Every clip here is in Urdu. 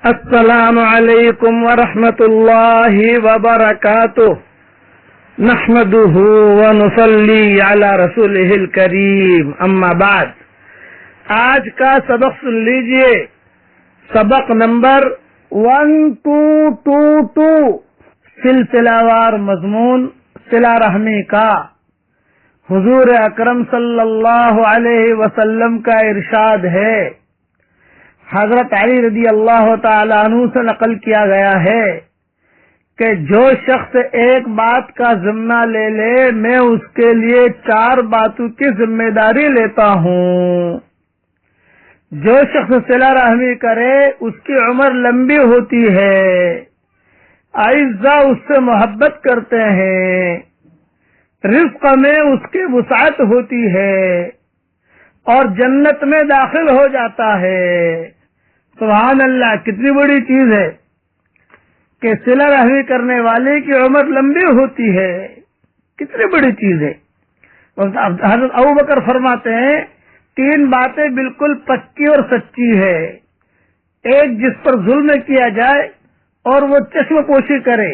السلام علیکم ورحمۃ اللہ وبرکاتہ نحمده ونصلی علی رسولہ الکریم اما بعد. آج کا سبق سن لیجئے. سبق نمبر 1222 سلسلہ وار مضمون صلہ رحمی کا. حضور اکرم صلی اللہ علیہ وسلم کا ارشاد ہے. حضرت علی رضی اللہ تعالی عنہ سے نقل کیا گیا ہے کہ جو شخص ایک بات کا ذمہ لے لے میں اس کے لیے 4 باتوں کی ذمہ داری لیتا ہوں. جو شخص صلہ رحمی کرے اس کی عمر لمبی ہوتی ہے، اعزاء اس سے محبت کرتے ہیں، رزق میں اس کی وسعت ہوتی ہے اور جنت میں داخل ہو جاتا ہے. سبحان اللہ، کتنی بڑی چیز ہے کہ صلہ رحمی کرنے والے کی عمر لمبی ہوتی ہے. کتنی بڑی چیز ہے. حضرت ابوبکر فرماتے ہیں 3 باتیں بالکل پکی اور سچی ہے. ایک، جس پر ظلم کیا جائے اور وہ چشم پوشی کرے،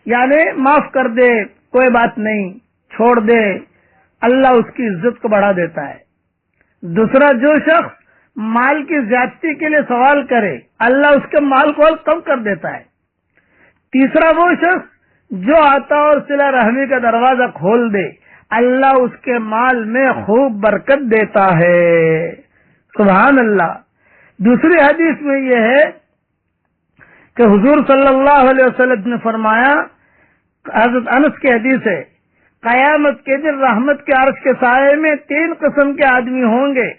یعنی معاف کر دے، کوئی بات نہیں، چھوڑ دے، اللہ اس کی عزت کو بڑھا دیتا ہے. دوسرا، جو شخص مال کی زیادتی کے لیے سوال کرے، اللہ اس کے مال کو کم کر دیتا ہے. تیسرا، وہ شخص جو آتا اور صلہ رحمی کا دروازہ کھول دے، اللہ اس کے مال میں خوب برکت دیتا ہے. سبحان اللہ. دوسری حدیث میں یہ ہے کہ حضور صلی اللہ علیہ وسلم نے فرمایا، حضرت انس کی حدیث ہے، قیامت کے دن رحمت کے عرش کے سائے میں 3 قسم کے آدمی ہوں گے.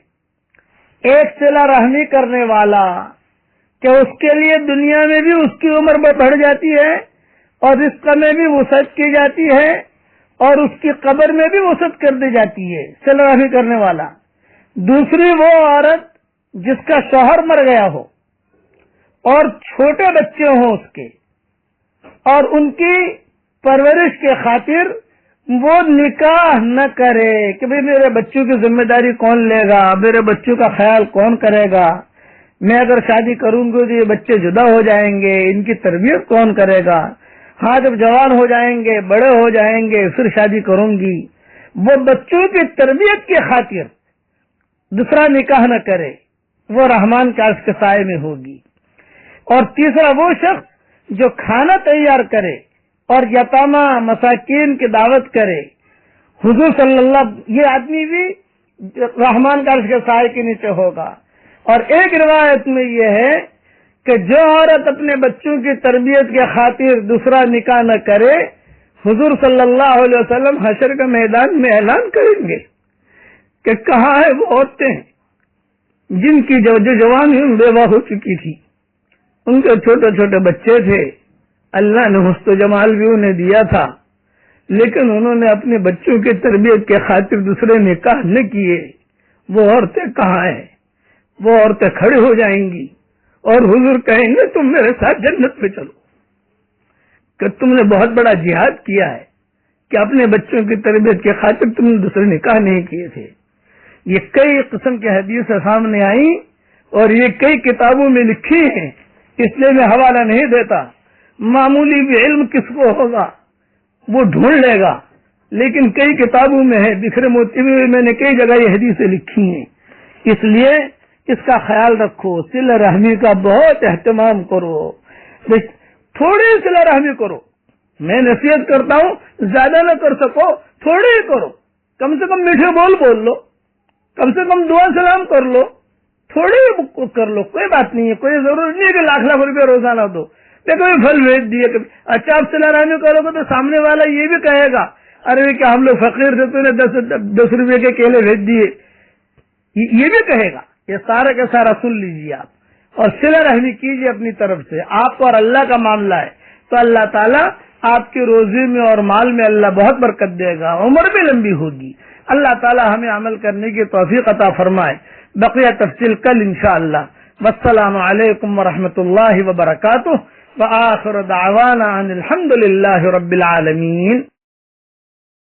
ایک صلہ رحمی کرنے والا کہ اس کے لیے دنیا میں بھی اس کی عمر بڑھ جاتی ہے اور رزق میں بھی وسعت کی جاتی ہے اور اس کی قبر میں بھی وسعت کر دی جاتی ہے، صلہ رحمی کرنے والا. دوسری، وہ عورت جس کا شوہر مر گیا ہو اور چھوٹے بچے ہوں اس کے، اور ان کی پرورش کے خاطر وہ نکاح نہ کرے کہ بھئی میرے بچوں کی ذمہ داری کون لے گا، میرے بچوں کا خیال کون کرے گا، میں اگر شادی کروں گی تو یہ بچے جدا ہو جائیں گے، ان کی تربیت کون کرے گا، ہاں جب جوان ہو جائیں گے، بڑے ہو جائیں گے، پھر شادی کروں گی. وہ بچوں کی تربیت کی خاطر دوسرا نکاح نہ کرے، وہ رحمان کے عرش کے سائے میں ہوگی. اور تیسرا، وہ شخص جو کھانا تیار کرے اور یتامہ مساکین کی دعوت کرے. حضور صلی اللہ، یہ آدمی بھی رحمان کا عرش کے سائے کے نیچے ہوگا. اور ایک روایت میں یہ ہے کہ جو عورت اپنے بچوں کی تربیت کے خاطر دوسرا نکاح نہ کرے، حضور صلی اللہ علیہ وسلم حشر کے میدان میں اعلان کریں گے کہ کہاں ہے وہ عورتیں جن کی جو جوان بیوہ ہو چکی تھی، ان کے چھوٹے چھوٹے بچے تھے، اللہ نے حسن و جمال بھی انہیں دیا تھا، لیکن انہوں نے اپنے بچوں کی تربیت کے خاطر دوسرے نکاح نہ کیے. وہ عورتیں کہاں ہیں؟ وہ عورتیں کھڑی ہو جائیں گی اور حضور کہیں گے تم میرے ساتھ جنت میں چلو، کہ تم نے بہت بڑا جہاد کیا ہے کہ اپنے بچوں کی تربیت کے خاطر تم نے دوسرے نکاح نہیں کیے تھے. یہ کئی قسم کی حدیثیں سامنے آئی اور یہ کئی کتابوں میں لکھی ہیں، اس لیے میں حوالہ نہیں دیتا. معمولی بھی علم کس کو ہوگا وہ ڈھونڈ لے گا، لیکن کئی کتابوں میں ہے، بکھرے موتی میں میں نے کئی جگہ یہ حدیثیں لکھی ہیں. اس لیے اس کا خیال رکھو، صلہ رحمی کا بہت اہتمام کرو، تھوڑی صلہ رحمی کرو. میں نصیحت کرتا ہوں زیادہ نہ کر سکو، تھوڑی ہی کرو. کم سے کم میٹھے بول لو، کم سے کم دعا سلام کر لو، تھوڑی کر لو، کوئی بات نہیں ہے. کوئی ضرورت نہیں ہے کہ لاکھ روپے روزانہ دو. کبھی پھل بھیج دیے، کبھی اچھا آپ صلہ رحمی کرو گے تو سامنے والا یہ بھی کہے گا ارے کیا ہم لوگ فقیر تھے تو نے 10 روپے کے کیلے بھیج دیے، یہ بھی کہے گا. یہ سارا کا سارا سن لیجیے آپ اور صلہ رحمی کیجیے اپنی طرف سے. آپ کو اور اللہ کا معاملہ ہے تو اللہ تعالیٰ آپ کی روزی میں اور مال میں اللہ بہت برکت دے گا، عمر بھی لمبی ہوگی. اللہ تعالیٰ ہمیں عمل کرنے کی توفیق عطا فرمائے. بقیہ تفصیل کل انشاءاللہ. والسلام علیکم ورحمۃ اللہ وبرکاتہ. وآخر دعوانا ان الحمد للہ رب العالمین.